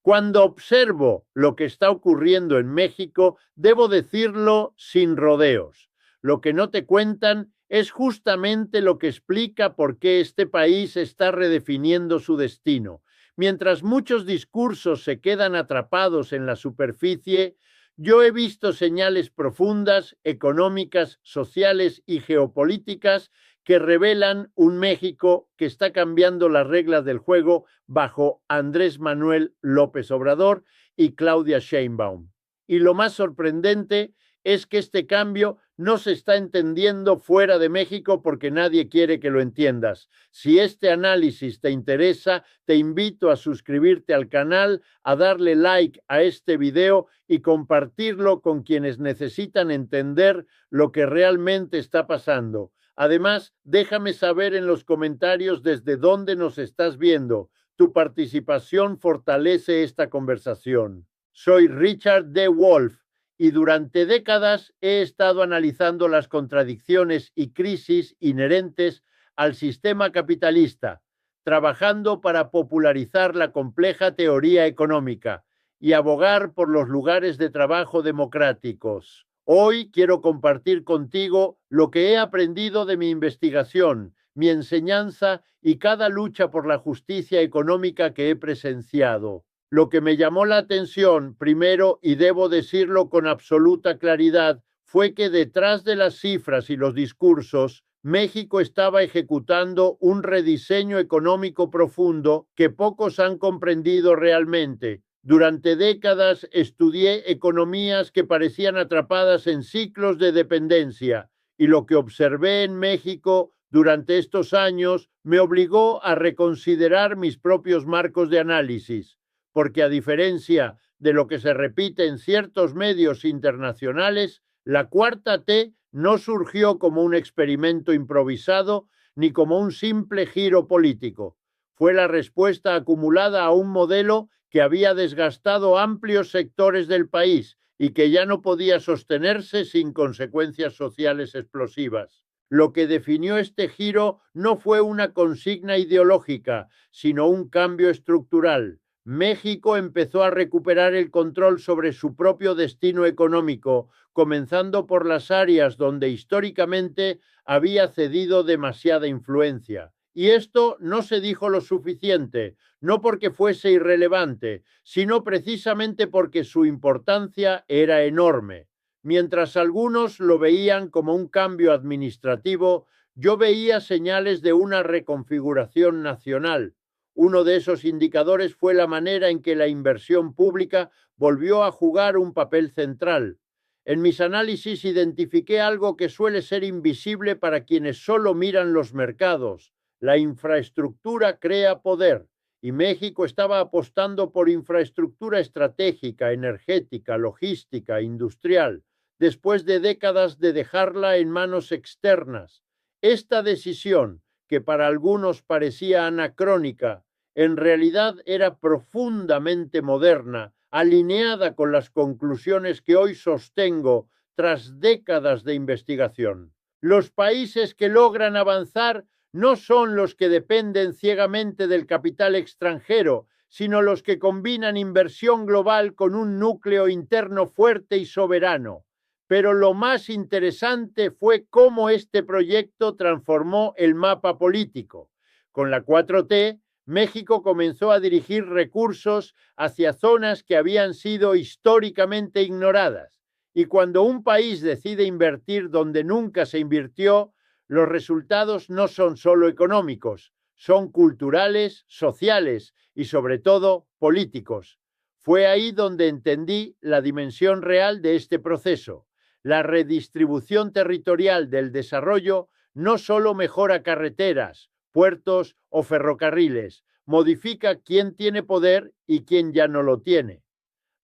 Cuando observo lo que está ocurriendo en México, debo decirlo sin rodeos. Lo que no te cuentan es justamente lo que explica por qué este país está redefiniendo su destino. Mientras muchos discursos se quedan atrapados en la superficie, yo he visto señales profundas, económicas, sociales y geopolíticas que revelan un México que está cambiando las reglas del juego bajo Andrés Manuel López Obrador y Claudia Sheinbaum. Y lo más sorprendente es que este cambio no se está entendiendo fuera de México porque nadie quiere que lo entiendas. Si este análisis te interesa, te invito a suscribirte al canal, a darle like a este video y compartirlo con quienes necesitan entender lo que realmente está pasando. Además, déjame saber en los comentarios desde dónde nos estás viendo. Tu participación fortalece esta conversación. Soy Richard D. Wolff y durante décadas he estado analizando las contradicciones y crisis inherentes al sistema capitalista, trabajando para popularizar la compleja teoría económica y abogar por los lugares de trabajo democráticos. Hoy quiero compartir contigo lo que he aprendido de mi investigación, mi enseñanza y cada lucha por la justicia económica que he presenciado. Lo que me llamó la atención, primero, y debo decirlo con absoluta claridad, fue que detrás de las cifras y los discursos, México estaba ejecutando un rediseño económico profundo que pocos han comprendido realmente. Durante décadas estudié economías que parecían atrapadas en ciclos de dependencia, y lo que observé en México durante estos años me obligó a reconsiderar mis propios marcos de análisis, porque a diferencia de lo que se repite en ciertos medios internacionales, la cuarta T no surgió como un experimento improvisado ni como un simple giro político. Fue la respuesta acumulada a un modelo que había desgastado amplios sectores del país y que ya no podía sostenerse sin consecuencias sociales explosivas. Lo que definió este giro no fue una consigna ideológica, sino un cambio estructural. México empezó a recuperar el control sobre su propio destino económico, comenzando por las áreas donde históricamente había cedido demasiada influencia. Y esto no se dijo lo suficiente, no porque fuese irrelevante, sino precisamente porque su importancia era enorme. Mientras algunos lo veían como un cambio administrativo, yo veía señales de una reconfiguración nacional. Uno de esos indicadores fue la manera en que la inversión pública volvió a jugar un papel central. En mis análisis identifiqué algo que suele ser invisible para quienes solo miran los mercados. La infraestructura crea poder, y México estaba apostando por infraestructura estratégica, energética, logística, industrial, después de décadas de dejarla en manos externas. Esta decisión, que para algunos parecía anacrónica, en realidad era profundamente moderna, alineada con las conclusiones que hoy sostengo tras décadas de investigación. Los países que logran avanzar no son los que dependen ciegamente del capital extranjero, sino los que combinan inversión global con un núcleo interno fuerte y soberano. Pero lo más interesante fue cómo este proyecto transformó el mapa político. Con la 4T, México comenzó a dirigir recursos hacia zonas que habían sido históricamente ignoradas. Y cuando un país decide invertir donde nunca se invirtió, los resultados no son solo económicos, son culturales, sociales y sobre todo políticos. Fue ahí donde entendí la dimensión real de este proceso. La redistribución territorial del desarrollo no solo mejora carreteras, puertos o ferrocarriles, modifica quién tiene poder y quién ya no lo tiene.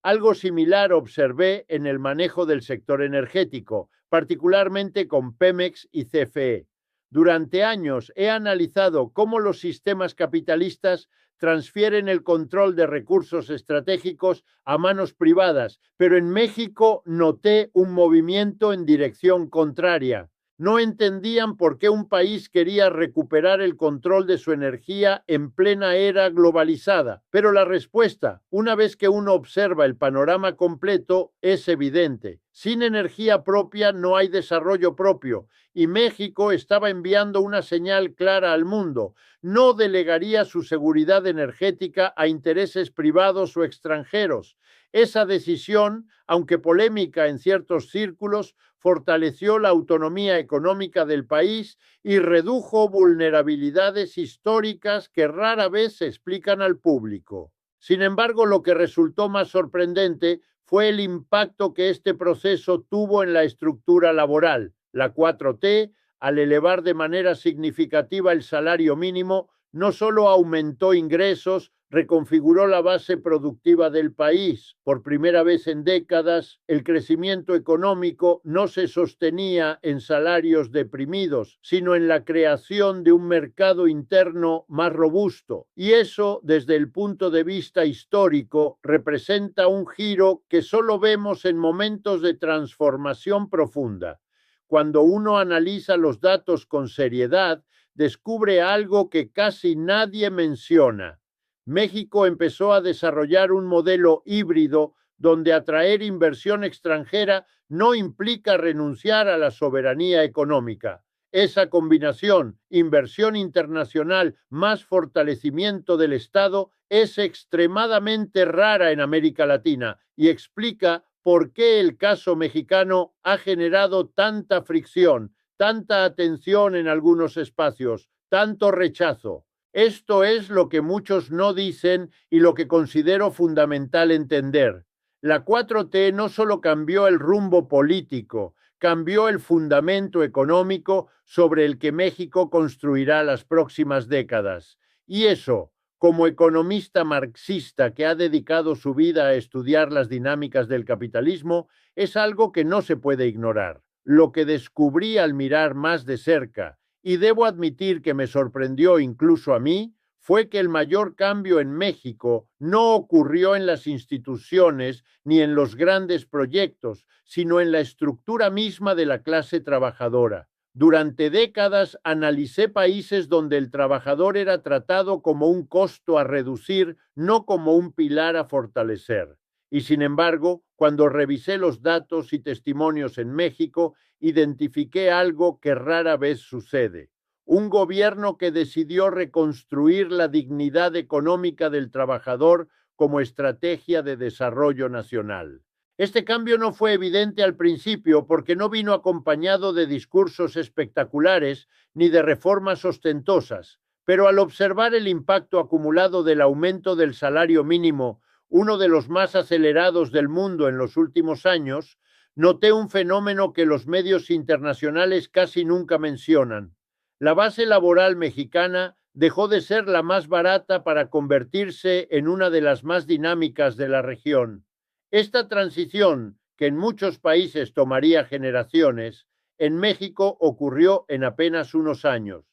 Algo similar observé en el manejo del sector energético, particularmente con Pemex y CFE. Durante años he analizado cómo los sistemas capitalistas transfieren el control de recursos estratégicos a manos privadas, pero en México noté un movimiento en dirección contraria. No entendían por qué un país quería recuperar el control de su energía en plena era globalizada. Pero la respuesta, una vez que uno observa el panorama completo, es evidente. Sin energía propia no hay desarrollo propio, y México estaba enviando una señal clara al mundo. No delegaría su seguridad energética a intereses privados o extranjeros. Esa decisión, aunque polémica en ciertos círculos, fortaleció la autonomía económica del país y redujo vulnerabilidades históricas que rara vez se explican al público. Sin embargo, lo que resultó más sorprendente fue el impacto que este proceso tuvo en la estructura laboral. La 4T, al elevar de manera significativa el salario mínimo, no solo aumentó ingresos, reconfiguró la base productiva del país. Por primera vez en décadas, el crecimiento económico no se sostenía en salarios deprimidos, sino en la creación de un mercado interno más robusto. Y eso, desde el punto de vista histórico, representa un giro que solo vemos en momentos de transformación profunda. Cuando uno analiza los datos con seriedad, descubre algo que casi nadie menciona. México empezó a desarrollar un modelo híbrido donde atraer inversión extranjera no implica renunciar a la soberanía económica. Esa combinación, inversión internacional más fortalecimiento del Estado, es extremadamente rara en América Latina y explica por qué el caso mexicano ha generado tanta fricción, tanta atención en algunos espacios, tanto rechazo. Esto es lo que muchos no dicen y lo que considero fundamental entender. La 4T no solo cambió el rumbo político, cambió el fundamento económico sobre el que México construirá las próximas décadas. Y eso, como economista marxista que ha dedicado su vida a estudiar las dinámicas del capitalismo, es algo que no se puede ignorar. Lo que descubrí al mirar más de cerca, y debo admitir que me sorprendió incluso a mí, fue que el mayor cambio en México no ocurrió en las instituciones ni en los grandes proyectos, sino en la estructura misma de la clase trabajadora. Durante décadas analicé países donde el trabajador era tratado como un costo a reducir, no como un pilar a fortalecer. Y sin embargo, cuando revisé los datos y testimonios en México, identifiqué algo que rara vez sucede. Un gobierno que decidió reconstruir la dignidad económica del trabajador como estrategia de desarrollo nacional. Este cambio no fue evidente al principio porque no vino acompañado de discursos espectaculares ni de reformas ostentosas, pero al observar el impacto acumulado del aumento del salario mínimo, uno de los más acelerados del mundo en los últimos años, noté un fenómeno que los medios internacionales casi nunca mencionan. La base laboral mexicana dejó de ser la más barata para convertirse en una de las más dinámicas de la región. Esta transición, que en muchos países tomaría generaciones, en México ocurrió en apenas unos años.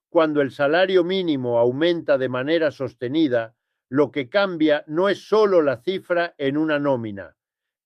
Cuando el salario mínimo aumenta de manera sostenida, lo que cambia no es solo la cifra en una nómina.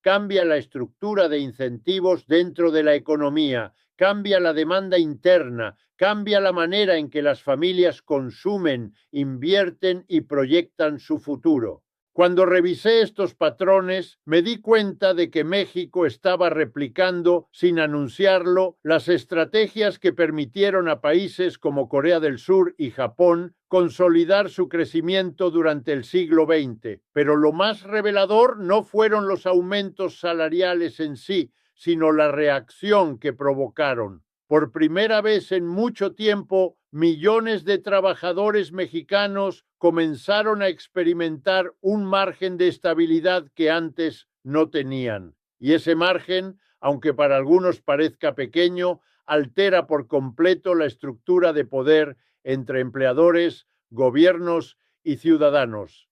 Cambia la estructura de incentivos dentro de la economía, cambia la demanda interna, cambia la manera en que las familias consumen, invierten y proyectan su futuro. Cuando revisé estos patrones, me di cuenta de que México estaba replicando, sin anunciarlo, las estrategias que permitieron a países como Corea del Sur y Japón consolidar su crecimiento durante el siglo XX. Pero lo más revelador no fueron los aumentos salariales en sí, sino la reacción que provocaron. Por primera vez en mucho tiempo, millones de trabajadores mexicanos comenzaron a experimentar un margen de estabilidad que antes no tenían. Y ese margen, aunque para algunos parezca pequeño, altera por completo la estructura de poder entre empleadores, gobiernos y ciudadanos.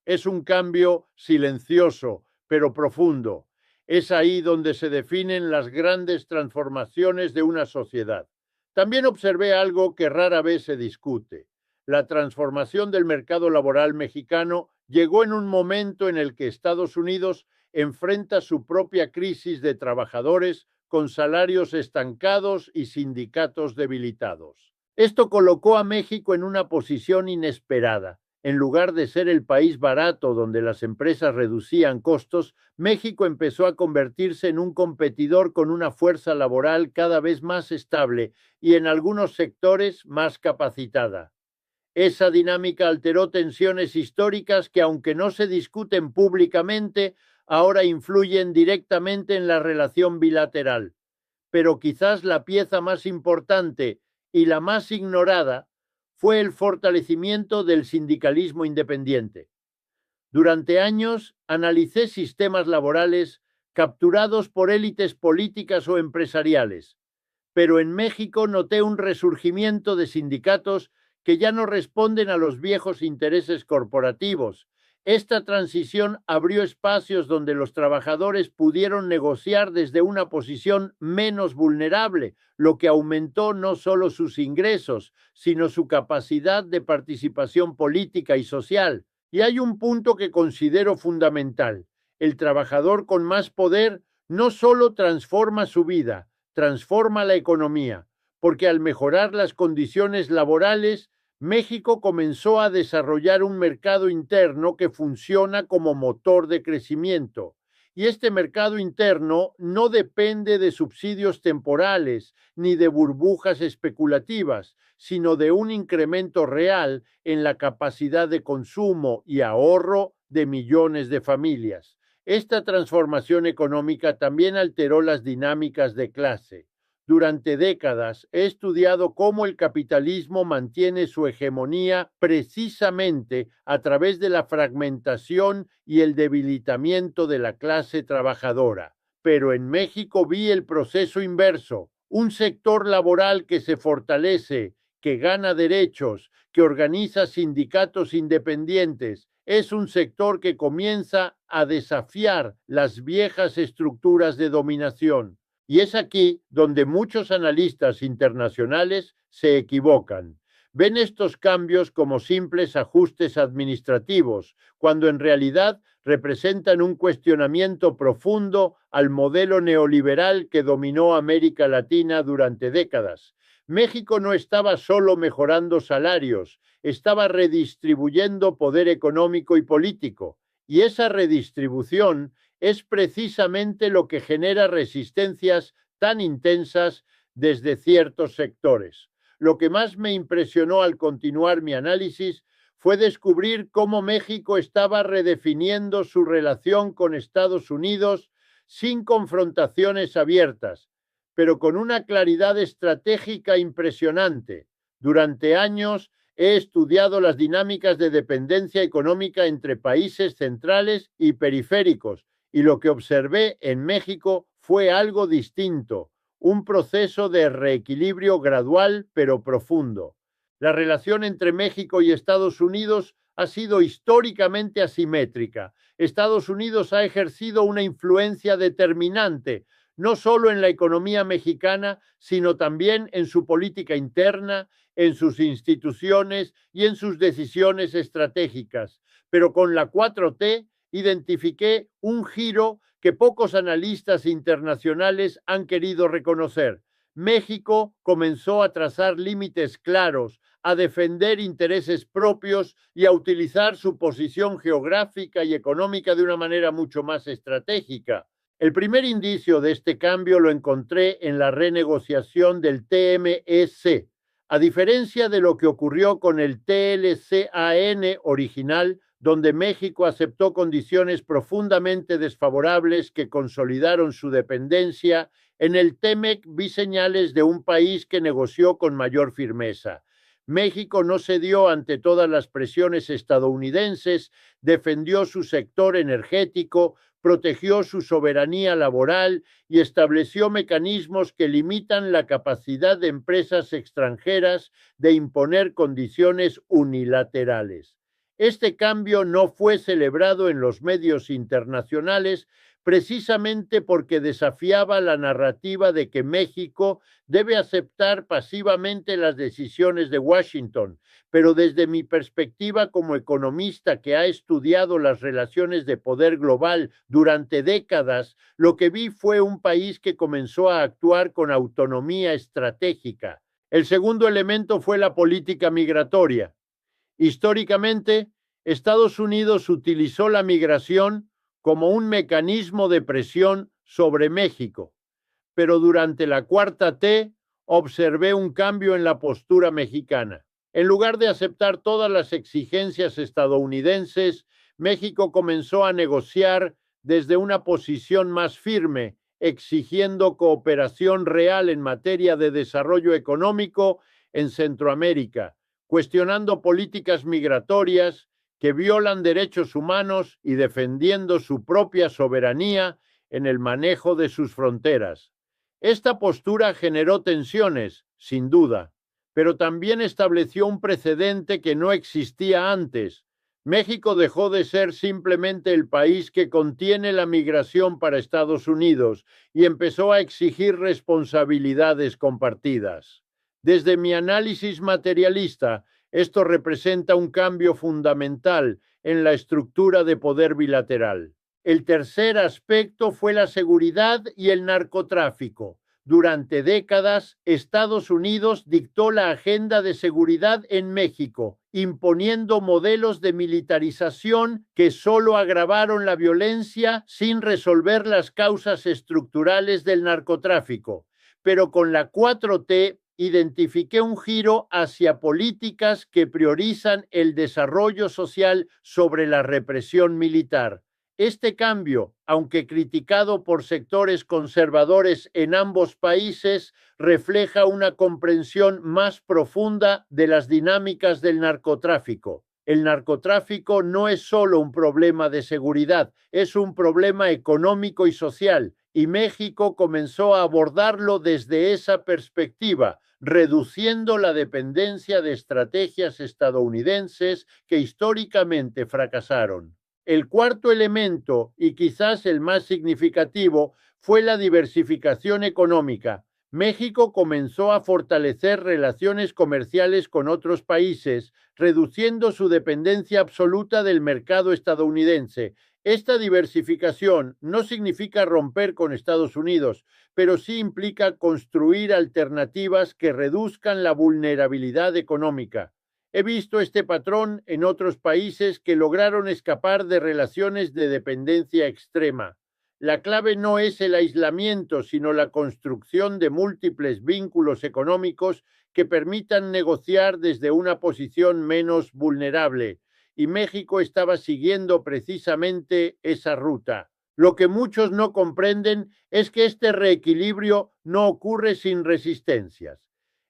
Es un cambio silencioso, pero profundo. Es ahí donde se definen las grandes transformaciones de una sociedad. También observé algo que rara vez se discute. La transformación del mercado laboral mexicano llegó en un momento en el que Estados Unidos enfrenta su propia crisis de trabajadores con salarios estancados y sindicatos debilitados. Esto colocó a México en una posición inesperada. En lugar de ser el país barato donde las empresas reducían costos, México empezó a convertirse en un competidor con una fuerza laboral cada vez más estable y en algunos sectores más capacitada. Esa dinámica alteró tensiones históricas que, aunque no se discuten públicamente, ahora influyen directamente en la relación bilateral. Pero quizás la pieza más importante y la más ignorada fue el fortalecimiento del sindicalismo independiente. Durante años analicé sistemas laborales capturados por élites políticas o empresariales, pero en México noté un resurgimiento de sindicatos que ya no responden a los viejos intereses corporativos. Esta transición abrió espacios donde los trabajadores pudieron negociar desde una posición menos vulnerable, lo que aumentó no solo sus ingresos, sino su capacidad de participación política y social. Y hay un punto que considero fundamental. El trabajador con más poder no solo transforma su vida, transforma la economía, porque al mejorar las condiciones laborales, México comenzó a desarrollar un mercado interno que funciona como motor de crecimiento. Y este mercado interno no depende de subsidios temporales ni de burbujas especulativas, sino de un incremento real en la capacidad de consumo y ahorro de millones de familias. Esta transformación económica también alteró las dinámicas de clase. Durante décadas he estudiado cómo el capitalismo mantiene su hegemonía precisamente a través de la fragmentación y el debilitamiento de la clase trabajadora. Pero en México vi el proceso inverso, un sector laboral que se fortalece, que gana derechos, que organiza sindicatos independientes. Es un sector que comienza a desafiar las viejas estructuras de dominación. Y es aquí donde muchos analistas internacionales se equivocan. Ven estos cambios como simples ajustes administrativos, cuando en realidad representan un cuestionamiento profundo al modelo neoliberal que dominó América Latina durante décadas. México no estaba solo mejorando salarios, estaba redistribuyendo poder económico y político. Y esa redistribución es precisamente lo que genera resistencias tan intensas desde ciertos sectores. Lo que más me impresionó al continuar mi análisis fue descubrir cómo México estaba redefiniendo su relación con Estados Unidos sin confrontaciones abiertas, pero con una claridad estratégica impresionante. Durante años he estudiado las dinámicas de dependencia económica entre países centrales y periféricos, y lo que observé en México fue algo distinto, un proceso de reequilibrio gradual pero profundo. La relación entre México y Estados Unidos ha sido históricamente asimétrica. Estados Unidos ha ejercido una influencia determinante, no solo en la economía mexicana, sino también en su política interna, en sus instituciones y en sus decisiones estratégicas. Pero con la 4T identifiqué un giro que pocos analistas internacionales han querido reconocer. México comenzó a trazar límites claros, a defender intereses propios y a utilizar su posición geográfica y económica de una manera mucho más estratégica. El primer indicio de este cambio lo encontré en la renegociación del TMEC. A diferencia de lo que ocurrió con el TLCAN original, donde México aceptó condiciones profundamente desfavorables que consolidaron su dependencia, en el TEMEC vi señales de un país que negoció con mayor firmeza. México no cedió ante todas las presiones estadounidenses, defendió su sector energético, protegió su soberanía laboral y estableció mecanismos que limitan la capacidad de empresas extranjeras de imponer condiciones unilaterales. Este cambio no fue celebrado en los medios internacionales precisamente porque desafiaba la narrativa de que México debe aceptar pasivamente las decisiones de Washington, pero desde mi perspectiva como economista que ha estudiado las relaciones de poder global durante décadas, lo que vi fue un país que comenzó a actuar con autonomía estratégica. El segundo elemento fue la política migratoria. Históricamente, Estados Unidos utilizó la migración como un mecanismo de presión sobre México, pero durante la cuarta T observé un cambio en la postura mexicana. En lugar de aceptar todas las exigencias estadounidenses, México comenzó a negociar desde una posición más firme, exigiendo cooperación real en materia de desarrollo económico en Centroamérica, cuestionando políticas migratorias que violan derechos humanos y defendiendo su propia soberanía en el manejo de sus fronteras. Esta postura generó tensiones, sin duda, pero también estableció un precedente que no existía antes. México dejó de ser simplemente el país que contiene la migración para Estados Unidos y empezó a exigir responsabilidades compartidas. Desde mi análisis materialista, esto representa un cambio fundamental en la estructura de poder bilateral. El tercer aspecto fue la seguridad y el narcotráfico. Durante décadas, Estados Unidos dictó la agenda de seguridad en México, imponiendo modelos de militarización que solo agravaron la violencia sin resolver las causas estructurales del narcotráfico. Pero con la 4T identifiqué un giro hacia políticas que priorizan el desarrollo social sobre la represión militar. Este cambio, aunque criticado por sectores conservadores en ambos países, refleja una comprensión más profunda de las dinámicas del narcotráfico. El narcotráfico no es solo un problema de seguridad, es un problema económico y social, y México comenzó a abordarlo desde esa perspectiva, reduciendo la dependencia de estrategias estadounidenses que históricamente fracasaron. El cuarto elemento, y quizás el más significativo, fue la diversificación económica. México comenzó a fortalecer relaciones comerciales con otros países, reduciendo su dependencia absoluta del mercado estadounidense. Esta diversificación no significa romper con Estados Unidos, pero sí implica construir alternativas que reduzcan la vulnerabilidad económica. He visto este patrón en otros países que lograron escapar de relaciones de dependencia extrema. La clave no es el aislamiento, sino la construcción de múltiples vínculos económicos que permitan negociar desde una posición menos vulnerable. Y México estaba siguiendo precisamente esa ruta. Lo que muchos no comprenden es que este reequilibrio no ocurre sin resistencias.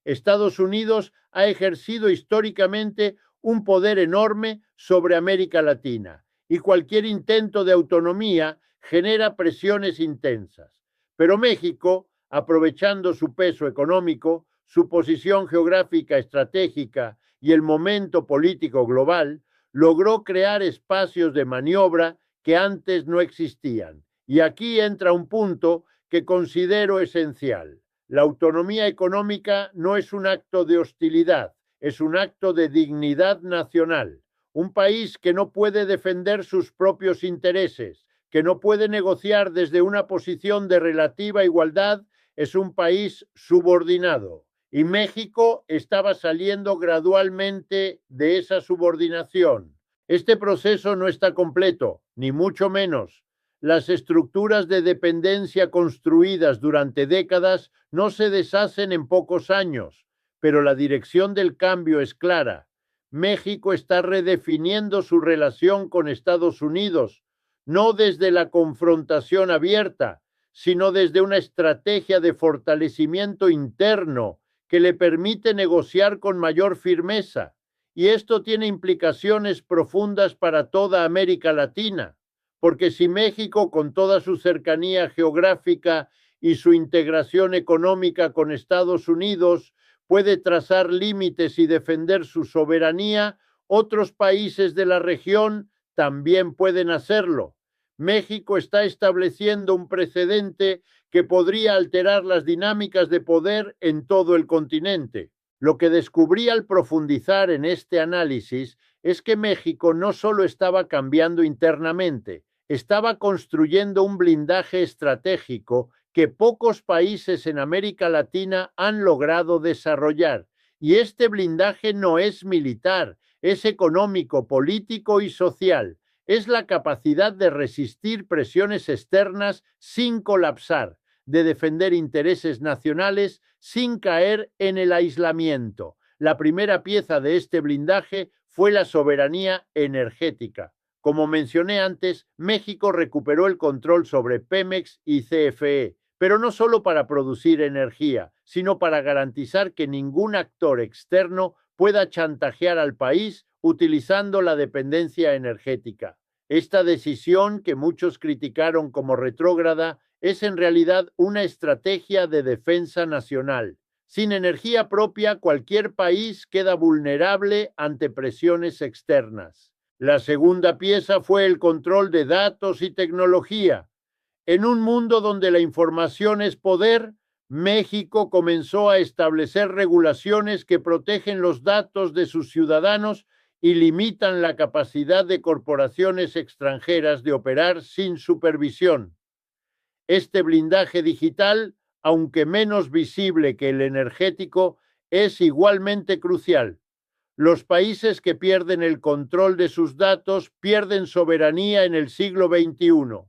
Estados Unidos ha ejercido históricamente un poder enorme sobre América Latina y cualquier intento de autonomía genera presiones intensas. Pero México, aprovechando su peso económico, su posición geográfica estratégica y el momento político global, logró crear espacios de maniobra que antes no existían. Y aquí entra un punto que considero esencial. La autonomía económica no es un acto de hostilidad, es un acto de dignidad nacional. Un país que no puede defender sus propios intereses, que no puede negociar desde una posición de relativa igualdad, es un país subordinado. Y México estaba saliendo gradualmente de esa subordinación. Este proceso no está completo, ni mucho menos. Las estructuras de dependencia construidas durante décadas no se deshacen en pocos años, pero la dirección del cambio es clara. México está redefiniendo su relación con Estados Unidos, no desde la confrontación abierta, sino desde una estrategia de fortalecimiento interno que le permite negociar con mayor firmeza. Y esto tiene implicaciones profundas para toda América Latina. Porque si México, con toda su cercanía geográfica y su integración económica con Estados Unidos, puede trazar límites y defender su soberanía, Otros países de la región también pueden hacerlo. México está estableciendo un precedente que podría alterar las dinámicas de poder en todo el continente. Lo que descubrí al profundizar en este análisis es que México no solo estaba cambiando internamente, estaba construyendo un blindaje estratégico que pocos países en América Latina han logrado desarrollar. Y este blindaje no es militar, es económico, político y social. Es la capacidad de resistir presiones externas sin colapsar, de defender intereses nacionales sin caer en el aislamiento. La primera pieza de este blindaje fue la soberanía energética. Como mencioné antes, México recuperó el control sobre Pemex y CFE, pero no solo para producir energía, sino para garantizar que ningún actor externo pueda chantajear al país utilizando la dependencia energética. Esta decisión, que muchos criticaron como retrógrada, es en realidad una estrategia de defensa nacional. Sin energía propia, cualquier país queda vulnerable ante presiones externas. La segunda pieza fue el control de datos y tecnología. En un mundo donde la información es poder, México comenzó a establecer regulaciones que protegen los datos de sus ciudadanos y limitan la capacidad de corporaciones extranjeras de operar sin supervisión. Este blindaje digital, aunque menos visible que el energético, es igualmente crucial. Los países que pierden el control de sus datos pierden soberanía en el siglo XXI.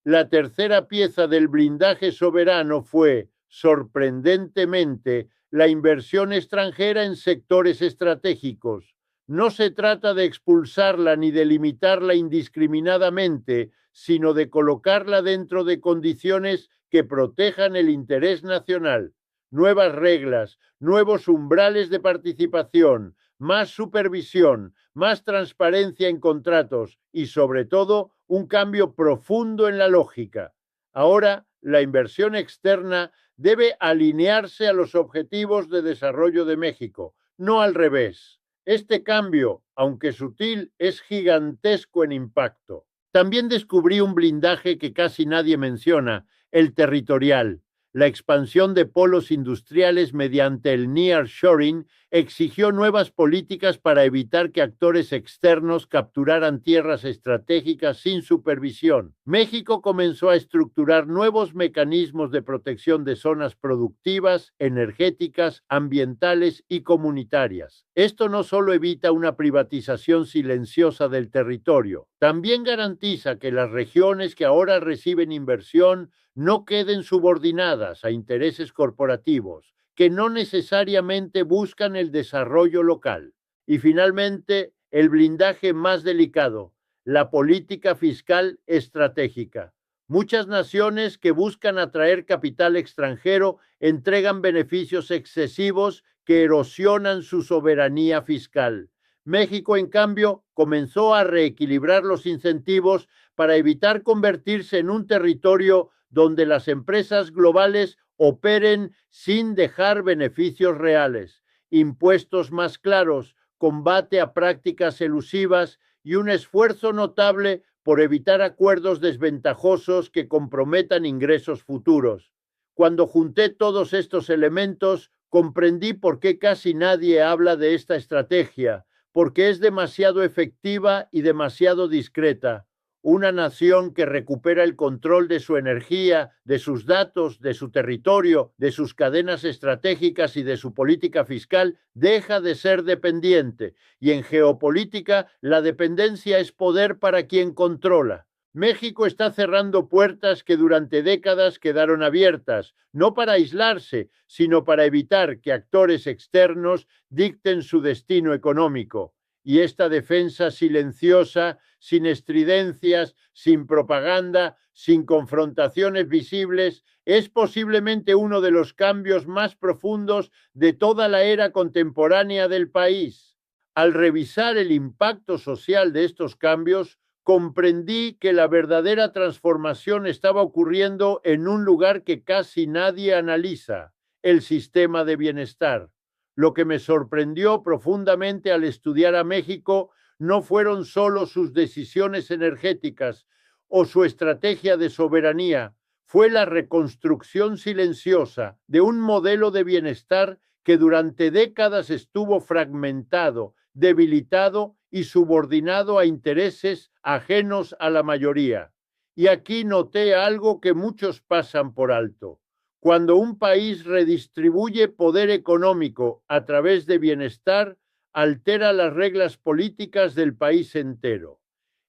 La tercera pieza del blindaje soberano fue, sorprendentemente, la inversión extranjera en sectores estratégicos. No se trata de expulsarla ni de limitarla indiscriminadamente, sino de colocarla dentro de condiciones que protejan el interés nacional. Nuevas reglas, nuevos umbrales de participación, más supervisión, más transparencia en contratos y, sobre todo, un cambio profundo en la lógica. Ahora, la inversión externa debe alinearse a los objetivos de desarrollo de México, no al revés. Este cambio, aunque sutil, es gigantesco en impacto. También descubrí un blindaje que casi nadie menciona, el territorial. La expansión de polos industriales mediante el nearshoring exigió nuevas políticas para evitar que actores externos capturaran tierras estratégicas sin supervisión. México comenzó a estructurar nuevos mecanismos de protección de zonas productivas, energéticas, ambientales y comunitarias. Esto no solo evita una privatización silenciosa del territorio, también garantiza que las regiones que ahora reciben inversión no queden subordinadas a intereses corporativos que no necesariamente buscan el desarrollo local. Y finalmente, el blindaje más delicado, la política fiscal estratégica. Muchas naciones que buscan atraer capital extranjero entregan beneficios excesivos que erosionan su soberanía fiscal. México, en cambio, comenzó a reequilibrar los incentivos para evitar convertirse en un territorio donde las empresas globales operen sin dejar beneficios reales, impuestos más claros, combate a prácticas elusivas y un esfuerzo notable por evitar acuerdos desventajosos que comprometan ingresos futuros. Cuando junté todos estos elementos, comprendí por qué casi nadie habla de esta estrategia, porque es demasiado efectiva y demasiado discreta. Una nación que recupera el control de su energía, de sus datos, de su territorio, de sus cadenas estratégicas y de su política fiscal, deja de ser dependiente. Y en geopolítica, la dependencia es poder para quien controla. México está cerrando puertas que durante décadas quedaron abiertas, no para aislarse, sino para evitar que actores externos dicten su destino económico. Y esta defensa silenciosa, sin estridencias, sin propaganda, sin confrontaciones visibles, es posiblemente uno de los cambios más profundos de toda la era contemporánea del país. Al revisar el impacto social de estos cambios, comprendí que la verdadera transformación estaba ocurriendo en un lugar que casi nadie analiza: el sistema de bienestar. Lo que me sorprendió profundamente al estudiar a México no fueron solo sus decisiones energéticas o su estrategia de soberanía, fue la reconstrucción silenciosa de un modelo de bienestar que durante décadas estuvo fragmentado, debilitado y subordinado a intereses ajenos a la mayoría. Y aquí noté algo que muchos pasan por alto. Cuando un país redistribuye poder económico a través de bienestar, altera las reglas políticas del país entero.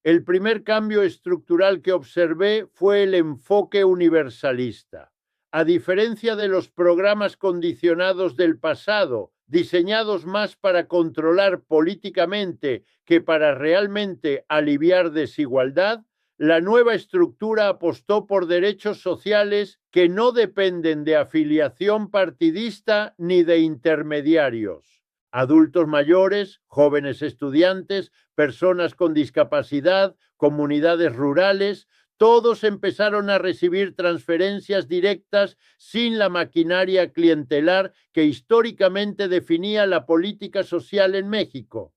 El primer cambio estructural que observé fue el enfoque universalista. A diferencia de los programas condicionados del pasado, diseñados más para controlar políticamente que para realmente aliviar desigualdad, la nueva estructura apostó por derechos sociales que no dependen de afiliación partidista ni de intermediarios. Adultos mayores, jóvenes estudiantes, personas con discapacidad, comunidades rurales, todos empezaron a recibir transferencias directas sin la maquinaria clientelar que históricamente definía la política social en México.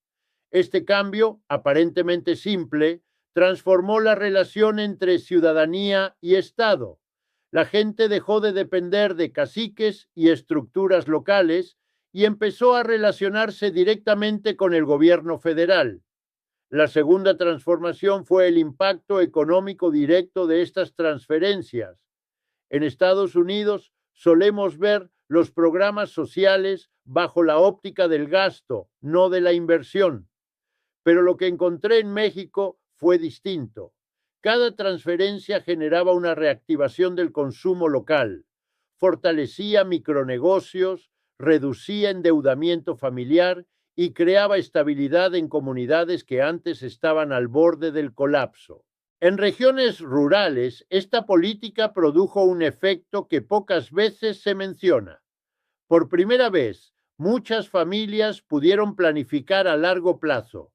Este cambio, aparentemente simple, transformó la relación entre ciudadanía y Estado. La gente dejó de depender de caciques y estructuras locales y empezó a relacionarse directamente con el gobierno federal. La segunda transformación fue el impacto económico directo de estas transferencias. En Estados Unidos solemos ver los programas sociales bajo la óptica del gasto, no de la inversión. Pero lo que encontré en México fue distinto. Cada transferencia generaba una reactivación del consumo local, fortalecía micronegocios, reducía endeudamiento familiar y creaba estabilidad en comunidades que antes estaban al borde del colapso. En regiones rurales, esta política produjo un efecto que pocas veces se menciona. Por primera vez, muchas familias pudieron planificar a largo plazo.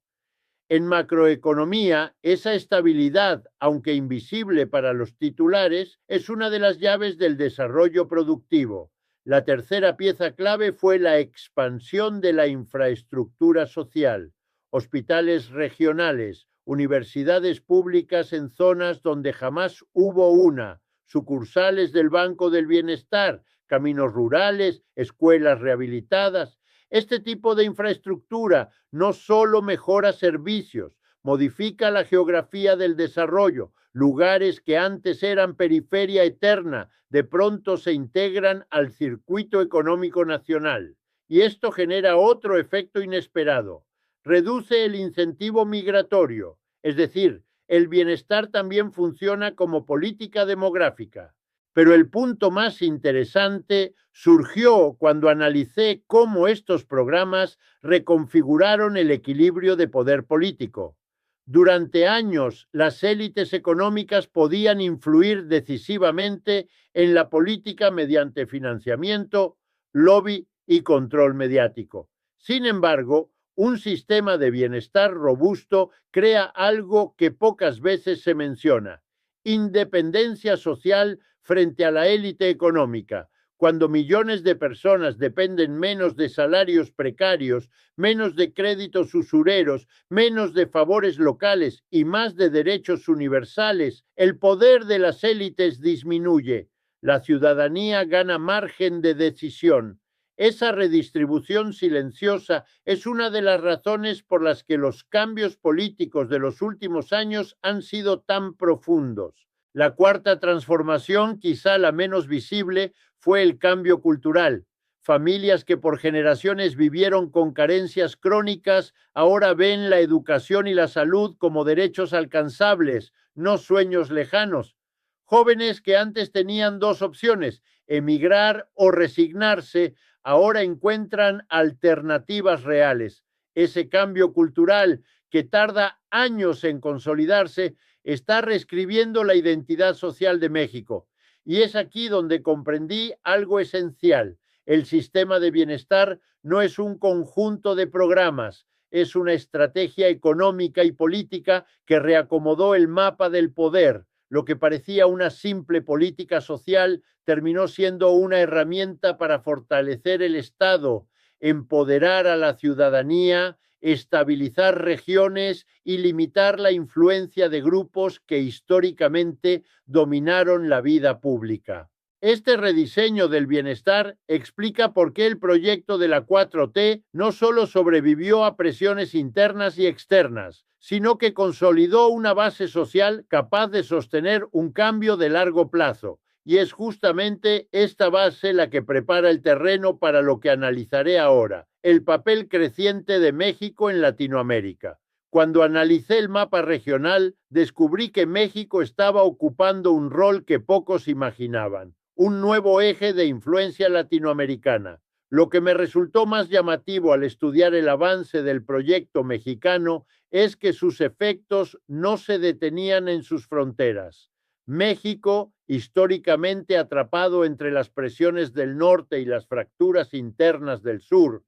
En macroeconomía, esa estabilidad, aunque invisible para los titulares, es una de las llaves del desarrollo productivo. La tercera pieza clave fue la expansión de la infraestructura social, hospitales regionales, universidades públicas en zonas donde jamás hubo una, sucursales del Banco del Bienestar, caminos rurales, escuelas rehabilitadas. Este tipo de infraestructura no solo mejora servicios, modifica la geografía del desarrollo. Lugares que antes eran periferia eterna, de pronto se integran al circuito económico nacional. Y esto genera otro efecto inesperado. Reduce el incentivo migratorio, es decir, el bienestar también funciona como política demográfica. Pero el punto más interesante surgió cuando analicé cómo estos programas reconfiguraron el equilibrio de poder político. Durante años, las élites económicas podían influir decisivamente en la política mediante financiamiento, lobby y control mediático. Sin embargo, un sistema de bienestar robusto crea algo que pocas veces se menciona: independencia social frente a la élite económica. Cuando millones de personas dependen menos de salarios precarios, menos de créditos usureros, menos de favores locales y más de derechos universales, el poder de las élites disminuye. La ciudadanía gana margen de decisión. Esa redistribución silenciosa es una de las razones por las que los cambios políticos de los últimos años han sido tan profundos. La cuarta transformación, quizá la menos visible, fue el cambio cultural. Familias que por generaciones vivieron con carencias crónicas ahora ven la educación y la salud como derechos alcanzables, no sueños lejanos. Jóvenes que antes tenían dos opciones: emigrar o resignarse, ahora encuentran alternativas reales. Ese cambio cultural, que tarda años en consolidarse, está reescribiendo la identidad social de México. Y es aquí donde comprendí algo esencial. El sistema de bienestar no es un conjunto de programas, es una estrategia económica y política que reacomodó el mapa del poder. Lo que parecía una simple política social terminó siendo una herramienta para fortalecer el Estado, empoderar a la ciudadanía, estabilizar regiones y limitar la influencia de grupos que históricamente dominaron la vida pública. Este rediseño del bienestar explica por qué el proyecto de la 4T no solo sobrevivió a presiones internas y externas, sino que consolidó una base social capaz de sostener un cambio de largo plazo. Y es justamente esta base la que prepara el terreno para lo que analizaré ahora, el papel creciente de México en Latinoamérica. Cuando analicé el mapa regional, descubrí que México estaba ocupando un rol que pocos imaginaban, un nuevo eje de influencia latinoamericana. Lo que me resultó más llamativo al estudiar el avance del proyecto mexicano es que sus efectos no se detenían en sus fronteras. México, históricamente atrapado entre las presiones del norte y las fracturas internas del sur,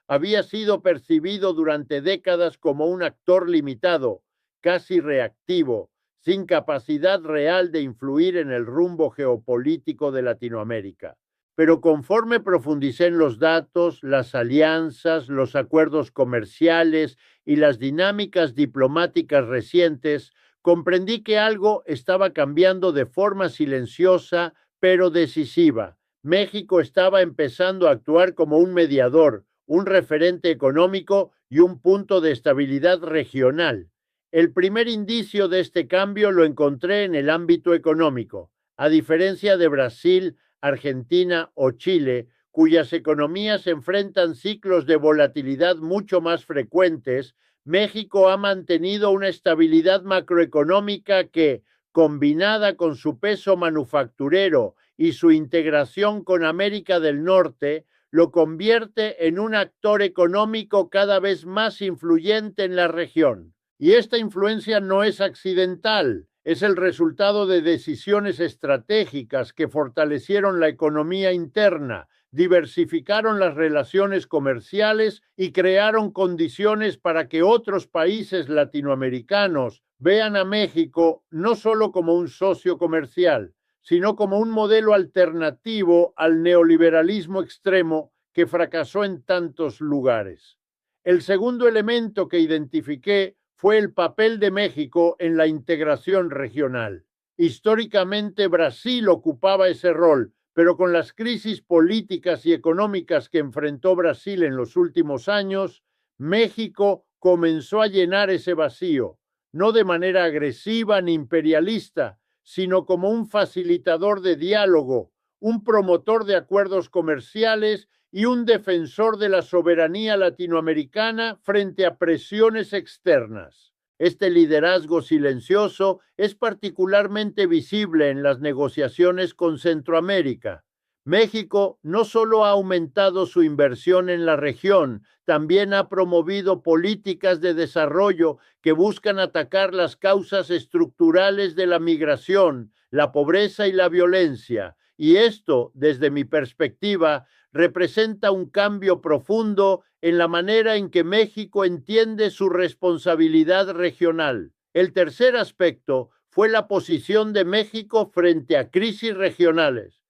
había sido percibido durante décadas como un actor limitado, casi reactivo, sin capacidad real de influir en el rumbo geopolítico de Latinoamérica. Pero conforme profundicé en los datos, las alianzas, los acuerdos comerciales y las dinámicas diplomáticas recientes, comprendí que algo estaba cambiando de forma silenciosa pero decisiva. México estaba empezando a actuar como un mediador, un referente económico y un punto de estabilidad regional. El primer indicio de este cambio lo encontré en el ámbito económico. A diferencia de Brasil, Argentina o Chile, cuyas economías enfrentan ciclos de volatilidad mucho más frecuentes, México ha mantenido una estabilidad macroeconómica que, combinada con su peso manufacturero y su integración con América del Norte, lo convierte en un actor económico cada vez más influyente en la región. Y esta influencia no es accidental, es el resultado de decisiones estratégicas que fortalecieron la economía interna, diversificaron las relaciones comerciales y crearon condiciones para que otros países latinoamericanos vean a México no solo como un socio comercial, sino como un modelo alternativo al neoliberalismo extremo que fracasó en tantos lugares. El segundo elemento que identifiqué fue el papel de México en la integración regional. Históricamente Brasil ocupaba ese rol, pero con las crisis políticas y económicas que enfrentó Brasil en los últimos años, México comenzó a llenar ese vacío, no de manera agresiva ni imperialista, sino como un facilitador de diálogo, un promotor de acuerdos comerciales y un defensor de la soberanía latinoamericana frente a presiones externas. Este liderazgo silencioso es particularmente visible en las negociaciones con Centroamérica. México no solo ha aumentado su inversión en la región, también ha promovido políticas de desarrollo que buscan atacar las causas estructurales de la migración, la pobreza y la violencia. Y esto, desde mi perspectiva, representa un cambio profundo en la manera en que México entiende su responsabilidad regional. El tercer aspecto fue la posición de México frente a crisis regionales.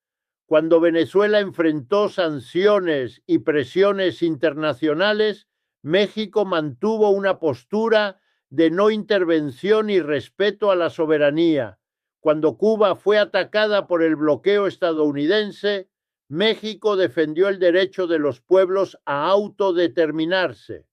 Cuando Venezuela enfrentó sanciones y presiones internacionales, México mantuvo una postura de no intervención y respeto a la soberanía. Cuando Cuba fue atacada por el bloqueo estadounidense, México defendió el derecho de los pueblos a autodeterminarse.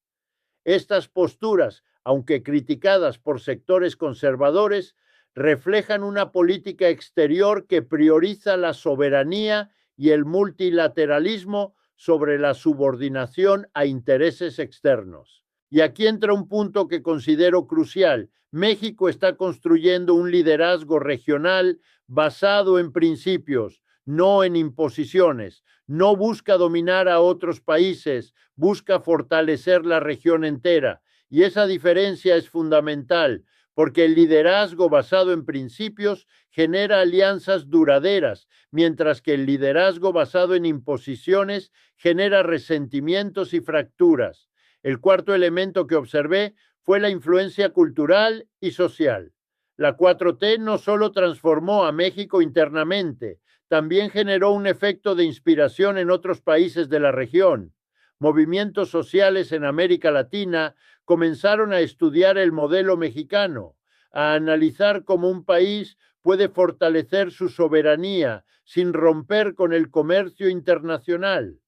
Estas posturas, aunque criticadas por sectores conservadores, reflejan una política exterior que prioriza la soberanía y el multilateralismo sobre la subordinación a intereses externos. Y aquí entra un punto que considero crucial. México está construyendo un liderazgo regional basado en principios, no en imposiciones. No busca dominar a otros países, busca fortalecer la región entera. Y esa diferencia es fundamental, porque el liderazgo basado en principios genera alianzas duraderas, mientras que el liderazgo basado en imposiciones genera resentimientos y fracturas. El cuarto elemento que observé fue la influencia cultural y social. La 4T no solo transformó a México internamente, también generó un efecto de inspiración en otros países de la región. movimientos sociales en América Latina comenzaron a estudiar el modelo mexicano, a analizar cómo un país puede fortalecer su soberanía sin romper con el comercio internacional,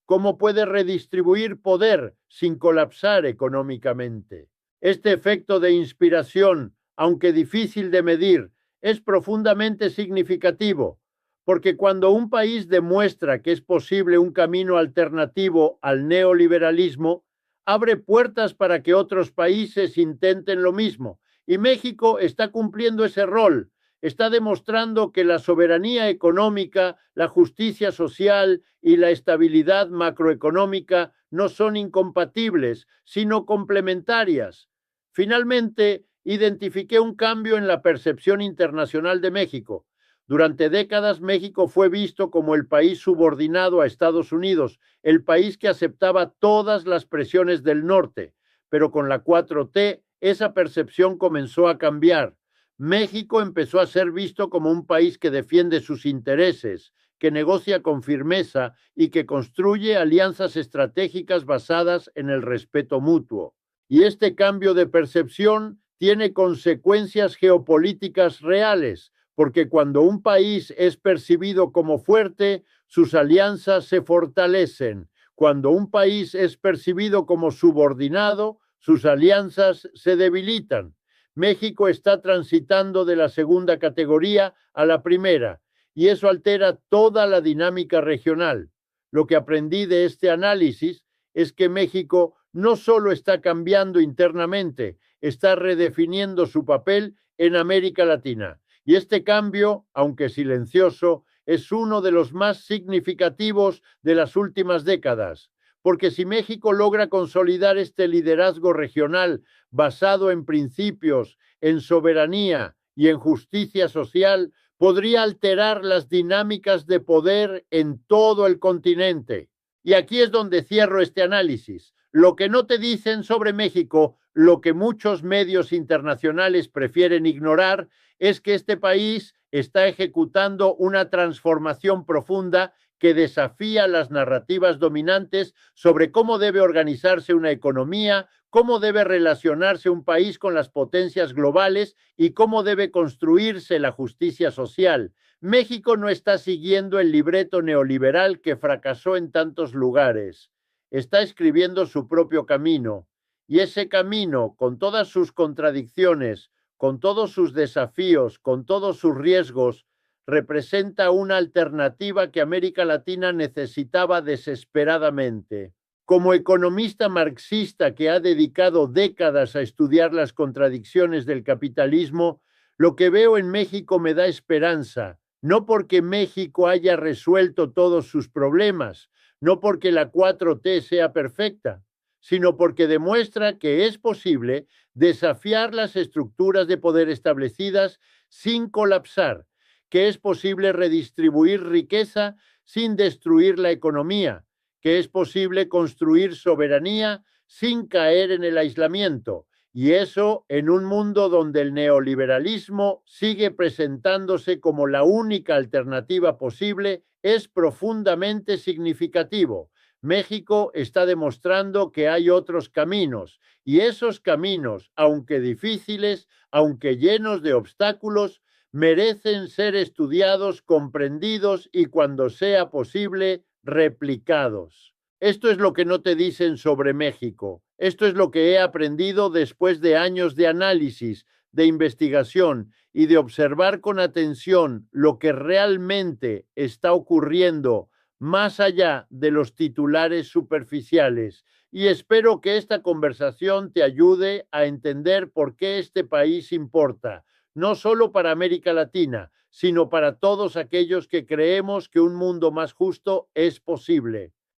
cómo puede redistribuir poder sin colapsar económicamente. Este efecto de inspiración, aunque difícil de medir, es profundamente significativo, porque cuando un país demuestra que es posible un camino alternativo al neoliberalismo, abre puertas para que otros países intenten lo mismo. Y México está cumpliendo ese rol, está demostrando que la soberanía económica, la justicia social y la estabilidad macroeconómica no son incompatibles, sino complementarias. Finalmente, identifiqué un cambio en la percepción internacional de México. Durante décadas, México fue visto como el país subordinado a Estados Unidos, el país que aceptaba todas las presiones del norte. Pero con la 4T, esa percepción comenzó a cambiar. México empezó a ser visto como un país que defiende sus intereses, que negocia con firmeza y que construye alianzas estratégicas basadas en el respeto mutuo. Y este cambio de percepción tiene consecuencias geopolíticas reales, porque cuando un país es percibido como fuerte, sus alianzas se fortalecen. Cuando un país es percibido como subordinado, sus alianzas se debilitan. México está transitando de la segunda categoría a la primera, y eso altera toda la dinámica regional. Lo que aprendí de este análisis es que México no solo está cambiando internamente, está redefiniendo su papel en América Latina. Y este cambio, aunque silencioso, es uno de los más significativos de las últimas décadas, porque si México logra consolidar este liderazgo regional basado en principios, en soberanía y en justicia social, podría alterar las dinámicas de poder en todo el continente. Y aquí es donde cierro este análisis. Lo que no te dicen sobre México, lo que muchos medios internacionales prefieren ignorar, es que este país está ejecutando una transformación profunda que desafía las narrativas dominantes sobre cómo debe organizarse una economía, cómo debe relacionarse un país con las potencias globales y cómo debe construirse la justicia social. México no está siguiendo el libreto neoliberal que fracasó en tantos lugares. Está escribiendo su propio camino. Y ese camino, con todas sus contradicciones, con todos sus desafíos, con todos sus riesgos, representa una alternativa que América Latina necesitaba desesperadamente. Como economista marxista que ha dedicado décadas a estudiar las contradicciones del capitalismo, lo que veo en México me da esperanza, no porque México haya resuelto todos sus problemas, no porque la 4T sea perfecta, sino porque demuestra que es posible desafiar las estructuras de poder establecidas sin colapsar, que es posible redistribuir riqueza sin destruir la economía, que es posible construir soberanía sin caer en el aislamiento, y eso en un mundo donde el neoliberalismo sigue presentándose como la única alternativa posible, es profundamente significativo. México está demostrando que hay otros caminos, y esos caminos, aunque difíciles, aunque llenos de obstáculos, merecen ser estudiados, comprendidos y, cuando sea posible, replicados. Esto es lo que no te dicen sobre México. Esto es lo que he aprendido después de años de análisis, de investigación y de observar con atención lo que realmente está ocurriendo más allá de los titulares superficiales. Y espero que esta conversación te ayude a entender por qué este país importa, no solo para América Latina, sino para todos aquellos que creemos que un mundo más justo es posible.